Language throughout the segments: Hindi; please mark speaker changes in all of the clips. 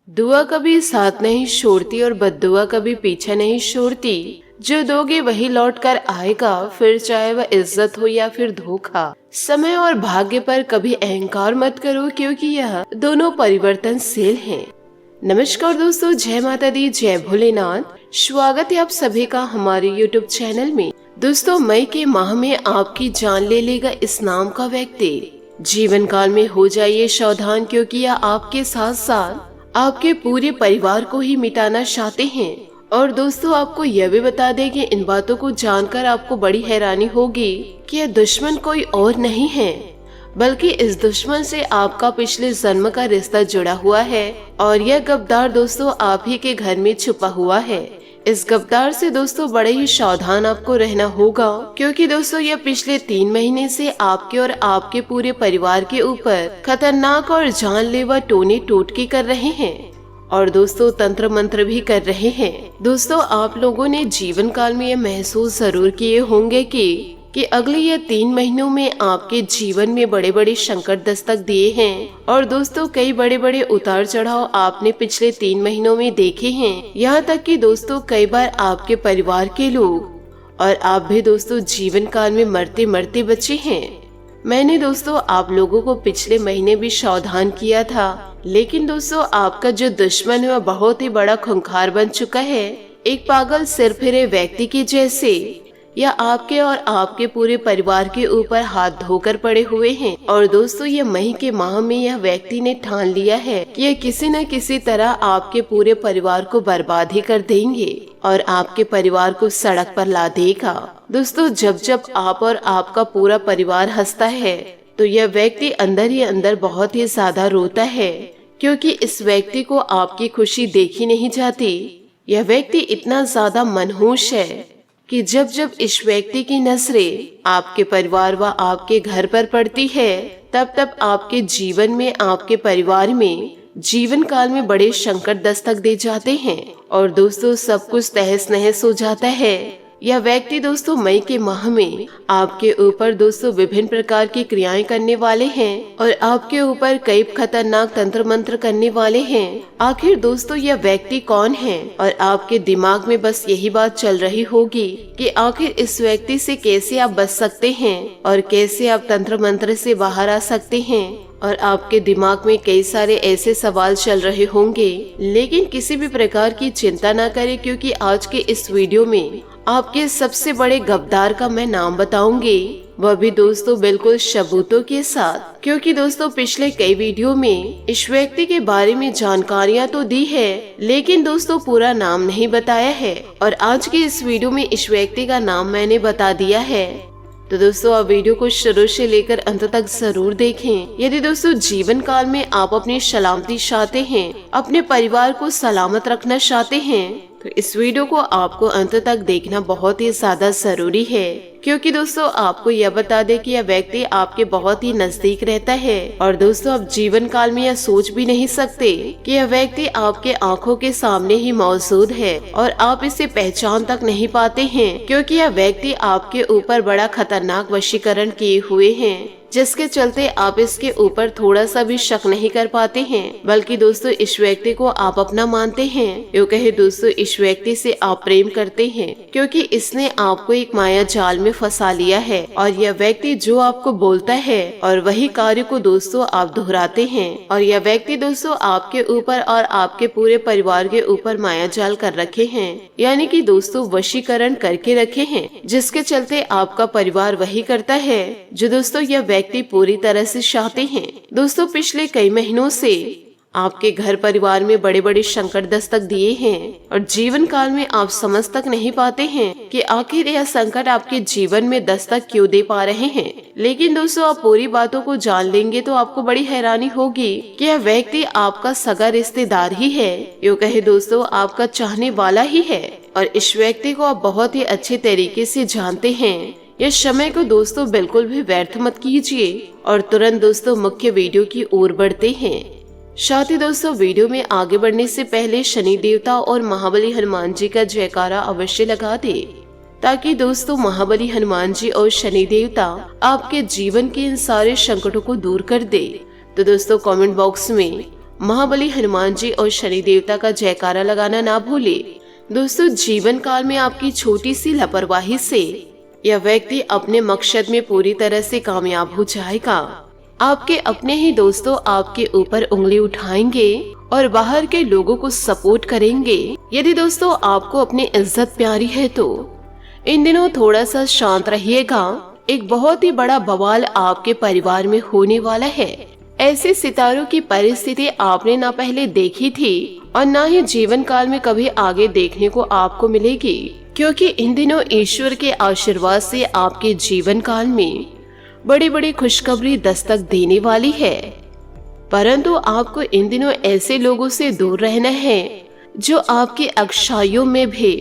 Speaker 1: दुआ कभी साथ नहीं छोड़ती और बद्दुआ कभी पीछा नहीं छोड़ती। जो दोगे वही लौट कर आएगा, फिर चाहे वह इज्जत हो या फिर धोखा। समय और भाग्य पर कभी अहंकार मत करो, क्योंकि यह दोनों परिवर्तनशील हैं। नमस्कार दोस्तों, जय माता दी, जय भोलेनाथ। स्वागत है आप सभी का हमारे YouTube चैनल में। दोस्तों, मई के माह में आपकी जान ले लेगा इस नाम का व्यक्ति। जीवन काल में हो जाइए सावधान, क्योंकि यह आपके साथ साथ आपके पूरे परिवार को ही मिटाना चाहते हैं। और दोस्तों, आपको यह भी बता दें कि इन बातों को जानकर आपको बड़ी हैरानी होगी कि यह दुश्मन कोई और नहीं है, बल्कि इस दुश्मन से आपका पिछले जन्म का रिश्ता जुड़ा हुआ है। और यह गद्दार दोस्तों आप ही के घर में छुपा हुआ है। इस गद्दार से दोस्तों बड़े ही सावधान आपको रहना होगा, क्योंकि दोस्तों यह पिछले 3 महीने से आपके और आपके पूरे परिवार के ऊपर खतरनाक और जानलेवा टोने टोटके कर रहे हैं। और दोस्तों तंत्र मंत्र भी कर रहे हैं। दोस्तों, आप लोगों ने जीवन काल में यह महसूस जरूर किए होंगे कि अगले ये 3 महीनों में आपके जीवन में बड़े बड़े संकट दस्तक दिए हैं। और दोस्तों कई बड़े बड़े उतार चढ़ाव आपने पिछले 3 महीनों में देखे हैं। यहाँ तक कि दोस्तों कई बार आपके परिवार के लोग और आप भी दोस्तों जीवन काल में मरते मरते बचे हैं। मैंने दोस्तों आप लोगों को पिछले महीने भी सावधान किया था, लेकिन दोस्तों आपका जो दुश्मन है वह बहुत ही बड़ा खूंखार बन चुका है। एक पागल सिर फिरे व्यक्ति के जैसे या आपके और आपके पूरे परिवार के ऊपर हाथ धोकर पड़े हुए हैं। और दोस्तों ये मई के माह में यह व्यक्ति ने ठान लिया है कि यह किसी न किसी तरह आपके पूरे परिवार को बर्बाद ही कर देंगे और आपके परिवार को सड़क पर ला देगा। दोस्तों जब जब आप और आपका पूरा परिवार हंसता है तो यह व्यक्ति अंदर ही अंदर बहुत ही ज्यादा रोता है, क्योंकि इस व्यक्ति को आपकी खुशी देखी नहीं जाती। यह व्यक्ति इतना ज्यादा मनहूस है कि जब जब इस व्यक्ति की नजरें आपके परिवार व आपके घर पर पड़ती है, तब तब आपके जीवन में, आपके परिवार में, जीवन काल में बड़े संकट दस्तक दे जाते हैं और दोस्तों सब कुछ तहस नहस हो जाता है। यह व्यक्ति दोस्तों मई के माह में आपके ऊपर दोस्तों विभिन्न प्रकार की क्रियाएं करने वाले हैं और आपके ऊपर कई खतरनाक तंत्र मंत्र करने वाले हैं। आखिर दोस्तों यह व्यक्ति कौन है? और आपके दिमाग में बस यही बात चल रही होगी कि आखिर इस व्यक्ति से कैसे आप बच सकते हैं और कैसे आप तंत्र मंत्र से बाहर आ सकते हैं। और आपके दिमाग में कई सारे ऐसे सवाल चल रहे होंगे, लेकिन किसी भी प्रकार की चिंता न करें, क्योंकि आज के इस वीडियो में आपके सबसे बड़े गद्दार का मैं नाम बताऊंगी, वह भी दोस्तों बिल्कुल सबूतों के साथ। क्योंकि दोस्तों पिछले कई वीडियो में इस व्यक्ति के बारे में जानकारियां तो दी है, लेकिन दोस्तों पूरा नाम नहीं बताया है। और आज के इस वीडियो में इस व्यक्ति का नाम मैंने बता दिया है। तो दोस्तों आप वीडियो को शुरू से लेकर अंत तक जरूर देखें। यदि दोस्तों जीवन काल में आप अपनी सलामती चाहते हैं, अपने परिवार को सलामत रखना चाहते हैं, तो इस वीडियो को आपको अंत तक देखना बहुत ही ज्यादा जरूरी है। क्योंकि दोस्तों आपको यह बता दे कि यह व्यक्ति आपके बहुत ही नजदीक रहता है और दोस्तों आप जीवन काल में यह सोच भी नहीं सकते कि यह व्यक्ति आपके आंखों के सामने ही मौजूद है और आप इसे पहचान तक नहीं पाते हैं, क्योंकि यह व्यक्ति आपके ऊपर बड़ा खतरनाक वशीकरण किए हुए हैं, जिसके चलते आप इसके ऊपर थोड़ा सा भी शक नहीं कर पाते हैं, बल्कि दोस्तों इस व्यक्ति को आप अपना मानते हैं। यूँ कहे दोस्तों इस व्यक्ति से आप प्रेम करते हैं, क्योंकि इसने आपको एक माया जाल में फंसा लिया है और यह व्यक्ति जो आपको बोलता है और वही कार्य को दोस्तों आप दोहराते हैं। और यह व्यक्ति दोस्तों आपके ऊपर और आपके पूरे परिवार के ऊपर माया जाल कर रखे हैं, यानी कि दोस्तों वशीकरण करके रखे हैं, जिसके चलते आपका परिवार वही करता है जो दोस्तों यह व्यक्ति पूरी तरह से चाहते हैं। दोस्तों पिछले कई महीनों से आपके घर परिवार में बड़े बड़े संकट दस्तक दिए हैं और जीवन काल में आप समझ तक नहीं पाते हैं कि आखिर यह संकट आपके जीवन में दस्तक क्यों दे पा रहे हैं। लेकिन दोस्तों आप पूरी बातों को जान लेंगे तो आपको बड़ी हैरानी होगी कि यह व्यक्ति आपका सगा रिश्तेदार ही है, यूँ कहे दोस्तों आपका चाहने वाला ही है। और इस व्यक्ति को आप बहुत ही अच्छे तरीके से जानते हैं। इस समय को दोस्तों बिल्कुल भी व्यर्थ मत कीजिए और तुरंत दोस्तों मुख्य वीडियो की ओर बढ़ते हैं। साथ ही दोस्तों वीडियो में आगे बढ़ने से पहले शनि देवता और महाबली हनुमान जी का जयकारा अवश्य लगा दे, ताकि दोस्तों महाबली हनुमान जी और शनि देवता आपके जीवन के इन सारे संकटों को दूर कर दे। तो दोस्तों कमेंट बॉक्स में महाबली हनुमान जी और शनि देवता का जयकारा लगाना ना भूले। दोस्तों, जीवन काल में आपकी छोटी सी लापरवाही से यह व्यक्ति अपने मकसद में पूरी तरह से कामयाब हो जाएगा। आपके अपने ही दोस्तों आपके ऊपर उंगली उठाएंगे और बाहर के लोगों को सपोर्ट करेंगे। यदि दोस्तों आपको अपनी इज्जत प्यारी है तो इन दिनों थोड़ा सा शांत रहिएगा। एक बहुत ही बड़ा बवाल आपके परिवार में होने वाला है। ऐसे सितारों की परिस्थिति आपने ना पहले देखी थी और ना ही जीवन काल में कभी आगे देखने को आपको मिलेगी, क्योंकि इन दिनों ईश्वर के आशीर्वाद से आपके जीवन काल में बड़ी बड़ी खुशखबरी दस्तक देने वाली है। परंतु आपको इन दिनों ऐसे लोगों से दूर रहना है जो आपकी अच्छाइयों में भी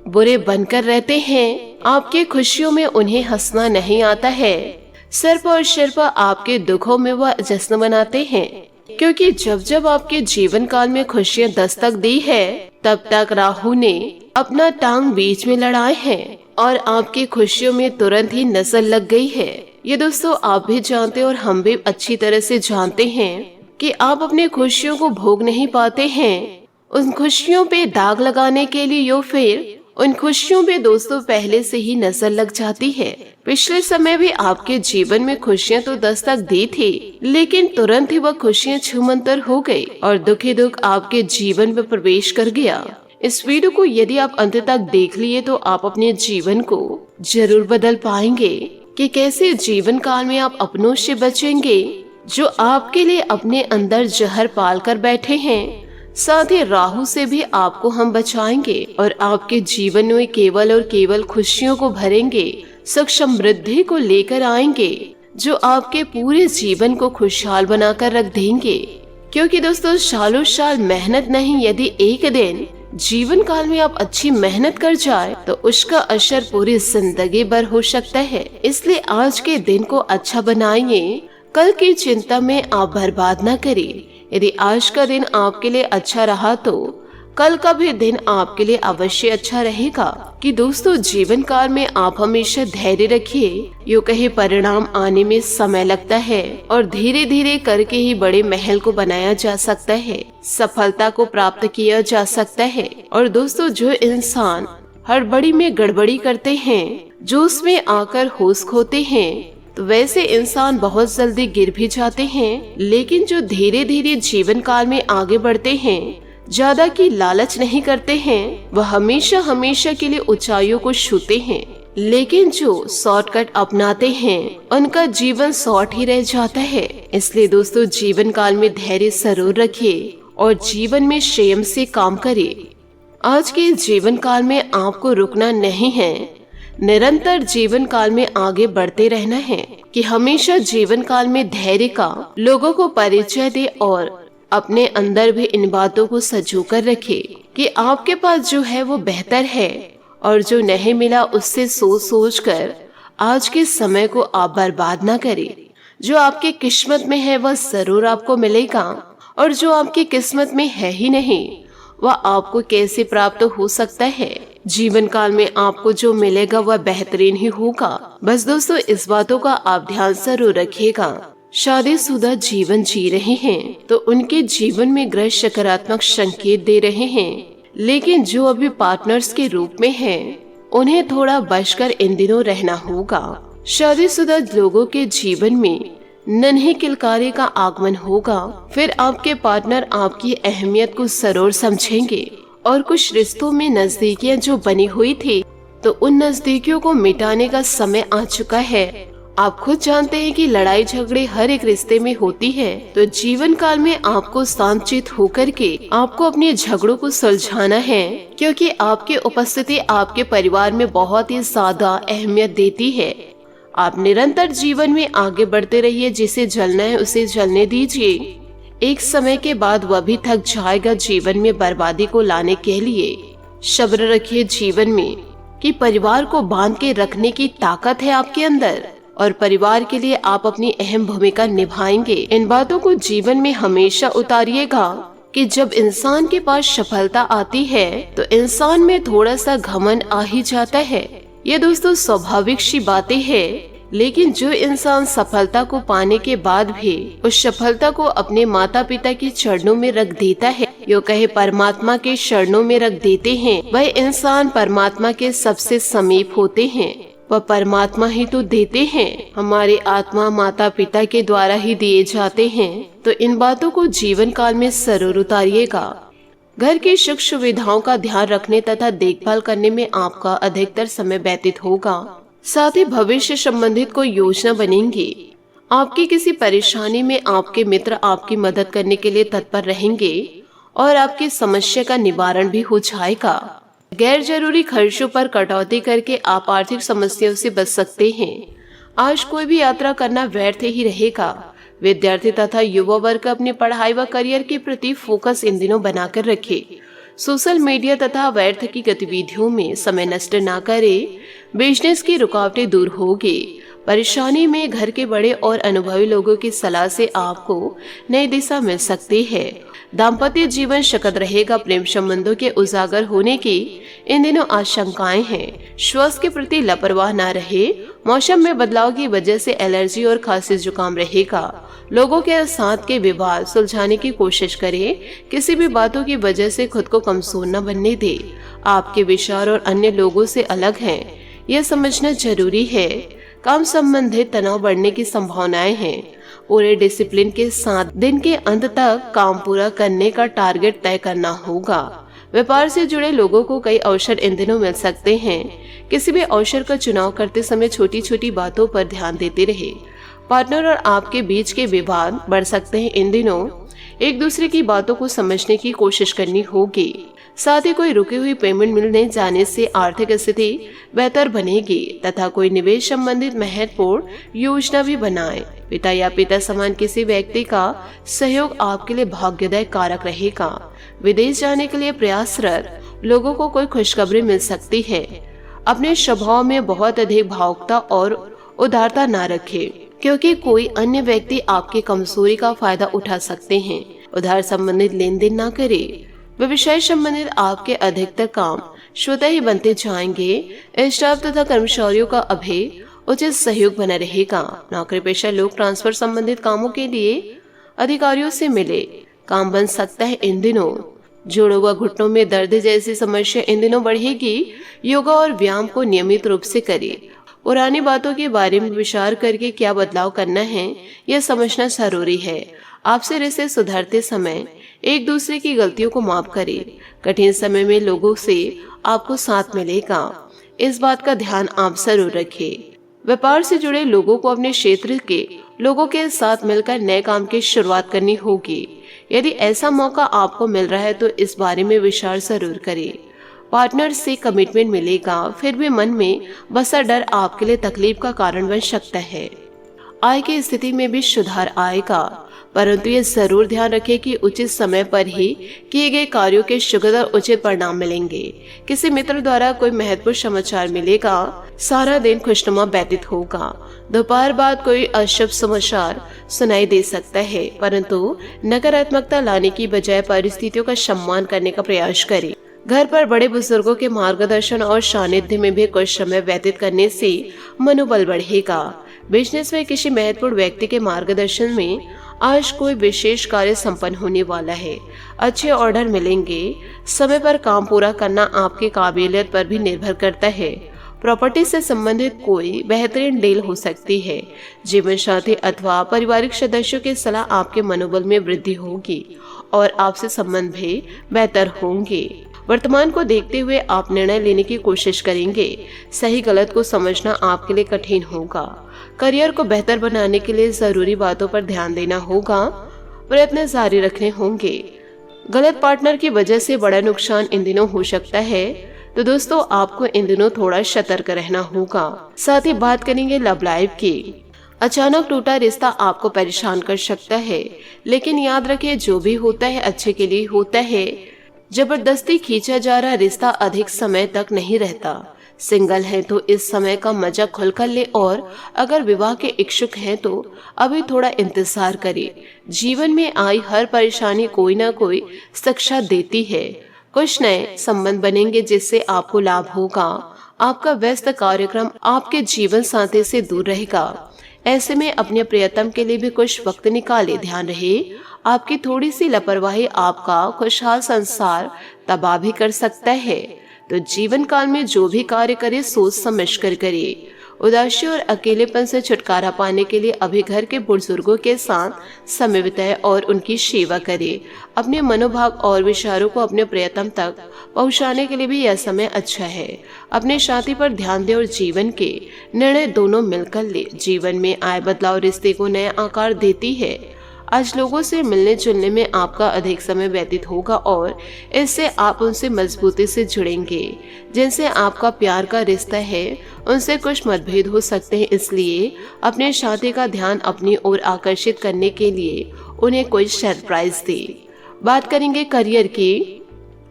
Speaker 1: बुरे बनकर रहते हैं। आपके खुशियों में उन्हें हंसना नहीं आता है। सिर्फ और सिर्फ आपके दुखों में वह जश्न मनाते हैं, क्योंकि जब जब आपके जीवन काल में खुशियां दस्तक दी है तब तक राहु ने अपना टांग बीच में लड़ाए हैं और आपकी खुशियों में तुरंत ही नजर लग गई है। ये दोस्तों आप भी जानते और हम भी अच्छी तरह से जानते हैं कि आप अपने खुशियों को भोग नहीं पाते हैं। उन खुशियों पे दाग लगाने के लिए या फिर उन खुशियों पे दोस्तों पहले से ही नजर लग जाती है। पिछले समय भी आपके जीवन में खुशियां तो दस्तक दी थी, लेकिन तुरंत ही वह खुशियां छूमंतर हो गई और दुखी दुख आपके जीवन में प्रवेश कर गया। इस वीडियो को यदि आप अंत तक देख लिए तो आप अपने जीवन को जरूर बदल पाएंगे कि कैसे जीवन काल में आप अपनों से बचेंगे जो आपके लिए अपने अंदर जहर पाल कर बैठे हैं। साथ ही राहु से भी आपको हम बचाएंगे और आपके जीवन में केवल और केवल खुशियों को भरेंगे, सुख समृद्धि को लेकर आएंगे जो आपके पूरे जीवन को खुशहाल बनाकर रख देंगे। क्योंकि दोस्तों सालों साल मेहनत नहीं, यदि एक दिन जीवन काल में आप अच्छी मेहनत कर जाए तो उसका असर पूरी जिंदगी भर हो सकता है। इसलिए आज के दिन को अच्छा बनाइए, कल की चिंता में आप बर्बाद न करें। यदि आज का दिन आपके लिए अच्छा रहा तो कल का भी दिन आपके लिए अवश्य अच्छा रहेगा। कि दोस्तों जीवन काल में आप हमेशा धैर्य रखिए। यूँ कहे परिणाम आने में समय लगता है और धीरे धीरे करके ही बड़े महल को बनाया जा सकता है, सफलता को प्राप्त किया जा सकता है। और दोस्तों जो इंसान हड़बड़ी में गड़बड़ी करते हैं, जो उसमें आकर होश खोते हैं, तो वैसे इंसान बहुत जल्दी गिर भी जाते हैं। लेकिन जो धीरे धीरे जीवन काल में आगे बढ़ते हैं, ज्यादा की लालच नहीं करते हैं, वह हमेशा हमेशा के लिए ऊंचाइयों को छूते हैं। लेकिन जो शॉर्टकट अपनाते हैं उनका जीवन शॉर्ट ही रह जाता है। इसलिए दोस्तों जीवन काल में धैर्य जरूर रखिए और जीवन में संयम से काम करिए। आज के जीवन काल में आपको रुकना नहीं है, निरंतर जीवन काल में आगे बढ़ते रहना है। कि हमेशा जीवन काल में धैर्य का लोगों को परिचय दे और अपने अंदर भी इन बातों को सजो कर रखे कि आपके पास जो है वो बेहतर है और जो नहीं मिला उससे सोच सोच कर आज के समय को आप बर्बाद ना करें। जो आपकी किस्मत में है वह जरूर आपको मिलेगा और जो आपकी किस्मत में है ही नहीं वह आपको कैसे प्राप्त हो सकता है। जीवन काल में आपको जो मिलेगा वह बेहतरीन ही होगा। बस दोस्तों इस बातों का आप ध्यान जरूर रखिएगा। शादीशुदा जीवन जी रहे हैं तो उनके जीवन में ग्रह सकारात्मक संकेत दे रहे हैं, लेकिन जो अभी पार्टनर्स के रूप में हैं, उन्हें थोड़ा बचकर इन दिनों रहना होगा। शादीशुदा लोगों के जीवन में नन्हे किलकारे का आगमन होगा। फिर आपके पार्टनर आपकी अहमियत को जरूर समझेंगे और कुछ रिश्तों में नजदीकियां जो बनी हुई थी तो उन नजदीकियों को मिटाने का समय आ चुका है। आप खुद जानते हैं कि लड़ाई झगड़े हर एक रिश्ते में होती है, तो जीवन काल में आपको शांतचित्त होकर के आपको अपने झगड़ों को सुलझाना है, क्योंकि आपकी उपस्थिति आपके परिवार में बहुत ही ज्यादा अहमियत देती है। आप निरंतर जीवन में आगे बढ़ते रहिए, जिसे जलना है उसे जलने दीजिए। एक समय के बाद वह भी थक जाएगा जीवन में बर्बादी को लाने के लिए। सब्र रखिए जीवन में कि परिवार को बांध के रखने की ताकत है आपके अंदर और परिवार के लिए आप अपनी अहम भूमिका निभाएंगे। इन बातों को जीवन में हमेशा उतारिएगा कि जब इंसान के पास सफलता आती है तो इंसान में थोड़ा सा घमंड आ ही जाता है। ये दोस्तों स्वाभाविक सी बातें हैं, लेकिन जो इंसान सफलता को पाने के बाद भी उस सफलता को अपने माता पिता के चरणों में रख देता है, यो कहे परमात्मा के चरणों में रख देते हैं, वह इंसान परमात्मा के सबसे समीप होते हैं। वह परमात्मा ही तो देते हैं, हमारी आत्मा माता पिता के द्वारा ही दिए जाते हैं। तो इन बातों को जीवन काल में जरूर उतारिएगा। घर की सुख सुविधाओं का ध्यान रखने तथा देखभाल करने में आपका अधिकतर समय व्यतीत होगा। साथ ही भविष्य संबंधित कोई योजना बनेंगी। आपकी किसी परेशानी में आपके मित्र आपकी मदद करने के लिए तत्पर रहेंगे और आपकी समस्या का निवारण भी हो जाएगा। गैर जरूरी खर्चों पर कटौती करके आप आर्थिक समस्याओं से बच सकते हैं। आज कोई भी यात्रा करना व्यर्थ ही रहेगा। विद्यार्थी तथा युवा वर्ग अपनी पढ़ाई व करियर के प्रति फोकस इन दिनों बनाकर रखे। सोशल मीडिया तथा व्यर्थ की गतिविधियों में समय नष्ट न करें। बिजनेस की रुकावटें दूर होगी। परेशानी में घर के बड़े और अनुभवी लोगों की सलाह से आपको नई दिशा मिल सकती है। दाम्पत्य जीवन शकद रहेगा। प्रेम संबंधों के उजागर होने की इन दिनों आशंकाएं हैं। स्वास्थ्य के प्रति लापरवाह न रहे। मौसम में बदलाव की वजह से एलर्जी और खांसी जुकाम रहेगा। लोगों के साथ के विवाद सुलझाने की कोशिश करें। किसी भी बातों की वजह से खुद को कमजोर न बनने दे। आपके विचार और अन्य लोगों से अलग हैं, यह समझना जरूरी है। काम संबंधित तनाव बढ़ने की संभावनाएं हैं। पूरे डिसिप्लिन के साथ दिन के अंत तक काम पूरा करने का टारगेट तय करना होगा। व्यापार से जुड़े लोगों को कई अवसर इन दिनों मिल सकते हैं। किसी भी अवसर का चुनाव करते समय छोटी छोटी बातों पर ध्यान देते रहे। पार्टनर और आपके बीच के विवाद बढ़ सकते हैं। इन दिनों एक दूसरे की बातों को समझने की कोशिश करनी होगी। साथ ही कोई रुकी हुई पेमेंट मिलने जाने से आर्थिक स्थिति बेहतर बनेगी तथा कोई निवेश संबंधित महत्वपूर्ण योजना भी बनाएं। पिता या पिता समान किसी व्यक्ति का सहयोग आपके लिए भाग्यदायक कारक रहेगा। विदेश जाने के लिए प्रयासरत लोगों को कोई खुशखबरी मिल सकती है। अपने स्वभाव में बहुत अधिक भावुकता और उदारता न रखें, क्योंकि कोई अन्य व्यक्ति आपकी कमजोरी का फायदा उठा सकते हैं। उधार संबंधित लेन देन न करें। व्यवसाय संबंधित आपके अधिकतर काम स्वतः ही बनते जाएंगे। स्टाफ तथा कर्मचारियों का अभी उचित सहयोग बना रहेगा। नौकरी पेशा लोग ट्रांसफर संबंधित कामों के लिए अधिकारियों से मिले। काम बन सकता है इन दिनों। जोड़ों व घुटनों में दर्द जैसी समस्या इन दिनों बढ़ेगी। योगा और व्यायाम को नियमित रूप से करें। पुरानी बातों के बारे में विचार करके क्या बदलाव करना है यह समझना जरूरी है। आपसे रिश्ते सुधारते समय एक दूसरे की गलतियों को माफ करें। कठिन समय में लोगों से आपको साथ मिलेगा, इस बात का ध्यान आप जरूर रखें। व्यापार से जुड़े लोगों को अपने क्षेत्र के लोगों के साथ मिलकर नए काम की शुरुआत करनी होगी। यदि ऐसा मौका आपको मिल रहा है तो इस बारे में विचार जरूर करें। पार्टनर से कमिटमेंट मिलेगा, फिर भी मन में बसा डर आपके लिए तकलीफ का कारण बन सकता है। आय की स्थिति में भी सुधार आएगा, परंतु ये जरूर ध्यान रखें कि उचित समय पर ही किए गए कार्यों के सुखद और उचित परिणाम मिलेंगे। किसी मित्र द्वारा कोई महत्वपूर्ण समाचार मिलेगा। सारा दिन खुशनुमा व्यतीत होगा। दोपहर बाद कोई अशुभ समाचार सुनाई दे सकता है, परंतु नकारात्मकता लाने की बजाय परिस्थितियों का सम्मान करने का प्रयास करें। घर पर बड़े बुजुर्गों के मार्गदर्शन और सानिध्य में भी कुछ समय व्यतीत करने से मनोबल बढ़ेगा। बिजनेस में किसी महत्वपूर्ण व्यक्ति के मार्गदर्शन में आज कोई विशेष कार्य संपन्न होने वाला है। अच्छे ऑर्डर मिलेंगे। समय पर काम पूरा करना आपकी काबिलियत पर भी निर्भर करता है। प्रॉपर्टी से संबंधित कोई बेहतरीन डील हो सकती है। जीवन साथी अथवा पारिवारिक सदस्यों की सलाह आपके मनोबल में वृद्धि होगी और आपसे संबंध भी बेहतर होंगे। वर्तमान को देखते हुए आप निर्णय लेने की कोशिश करेंगे। सही गलत को समझना आपके लिए कठिन होगा। करियर को बेहतर बनाने के लिए जरूरी बातों पर ध्यान देना होगा। प्रयत्न जारी रखने होंगे। गलत पार्टनर की वजह से बड़ा नुकसान इन दिनों हो सकता है, तो दोस्तों आपको इन दिनों थोड़ा सतर्क रहना होगा। साथ ही बात करेंगे लव लाइफ की। अचानक टूटा रिश्ता आपको परेशान कर सकता है, लेकिन याद रखिए जो भी होता है अच्छे के लिए होता है। जबरदस्ती खींचा जा रहा रिश्ता अधिक समय तक नहीं रहता। सिंगल है तो इस समय का मजा खुलकर ले, और अगर विवाह के इच्छुक हैं तो अभी थोड़ा इंतजार करें। जीवन में आई हर परेशानी कोई ना कोई शिक्षा देती है। कुछ नए संबंध बनेंगे जिससे आपको लाभ होगा। आपका व्यस्त कार्यक्रम आपके जीवन साथी से दूर रहेगा। ऐसे में अपने प्रियतम के लिए भी कुछ वक्त निकाले। ध्यान रहे, आपकी थोड़ी सी लापरवाही आपका खुशहाल संसार तबाह भी कर सकता है। तो जीवन काल में जो भी कार्य करे सोच समझ कर करे। उदासी और अकेलेपन से छुटकारा पाने के लिए अभी घर के बुजुर्गों के साथ समय बिताए और उनकी सेवा करे। अपने मनोभाव और विचारों को अपने प्रियतम तक पहुंचाने के लिए भी यह समय अच्छा है। अपने साथी पर ध्यान दे और जीवन के निर्णय दोनों मिलकर ले। जीवन में आए बदलाव रिश्ते को नया आकार देती है। आज लोगों से मिलने जुलने में आपका अधिक समय व्यतीत होगा और इससे आप उनसे मजबूती से जुड़ेंगे। जिनसे आपका प्यार का रिश्ता है उनसे कुछ मतभेद हो सकते हैं, इसलिए अपने साथी का ध्यान अपनी ओर आकर्षित करने के लिए उन्हें कोई सरप्राइज दे। बात करेंगे करियर की।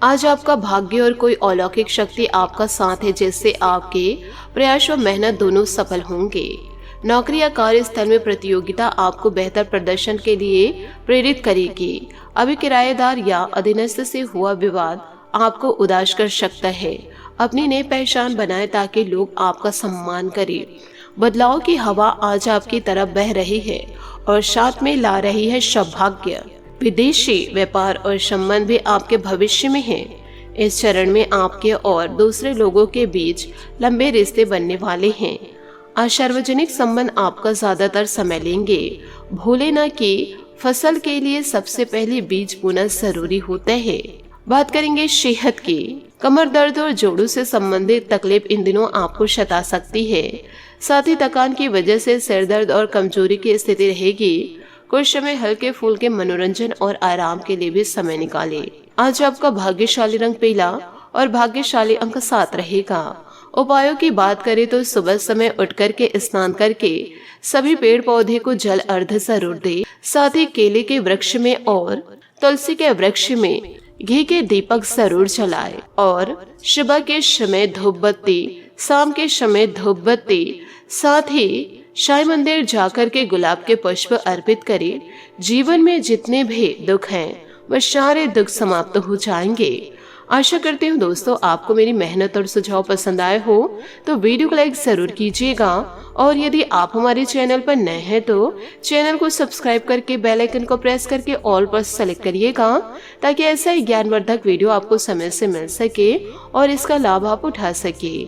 Speaker 1: आज आपका भाग्य और कोई अलौकिक शक्ति आपका साथ है, जिससे आपके प्रयास और मेहनत दोनों सफल होंगे। नौकरी या कार्यस्थल में प्रतियोगिता आपको बेहतर प्रदर्शन के लिए प्रेरित करेगी। अभी किराएदार या अधीनस्थ से हुआ विवाद आपको उदास कर सकता है। अपनी नई पहचान बनाएं ताकि लोग आपका सम्मान करें। बदलाव की हवा आज आपकी तरफ बह रही है और साथ में ला रही है सौभाग्य। विदेशी व्यापार और संबंध भी आपके भविष्य में है। इस चरण में आपके और दूसरे लोगों के बीच लंबे रिश्ते बनने वाले हैं। आज सार्वजनिक संबंध आपका ज्यादातर समय लेंगे। भूले न कि फसल के लिए सबसे पहले बीज बोना जरूरी होता है। बात करेंगे सेहत की। कमर दर्द और जोड़ों से संबंधित तकलीफ इन दिनों आपको सता सकती है। साथ ही थकान की वजह से सिर दर्द और कमजोरी की स्थिति रहेगी। कुछ समय हल्के फुल्के मनोरंजन और आराम के लिए भी समय निकालें। आज आपका भाग्यशाली रंग पीला और भाग्यशाली अंक 7 रहेगा। उपायों की बात करें तो सुबह समय उठ करके स्नान करके सभी पेड़ पौधे को जल अर्घ जरूर दे। साथ ही केले के वृक्ष में और तुलसी के वृक्ष में घी के दीपक जरूर जलाए और सुबह के समय धूप बत्ती, शाम के समय धूप बत्ती, साथ ही साईं मंदिर जाकर के गुलाब के पुष्प अर्पित करें। जीवन में जितने भी दुख हैं वह सारे दुख समाप्त हो जाएंगे। आशा करती हूँ दोस्तों आपको मेरी मेहनत और सुझाव पसंद आए हो तो वीडियो को लाइक जरूर कीजिएगा और यदि आप हमारे चैनल पर नए हैं तो चैनल को सब्सक्राइब करके बेल आइकन को प्रेस करके ऑल पर सेलेक्ट करिएगा ताकि ऐसा ही ज्ञानवर्धक वीडियो आपको समय से मिल सके और इसका लाभ आप उठा सके।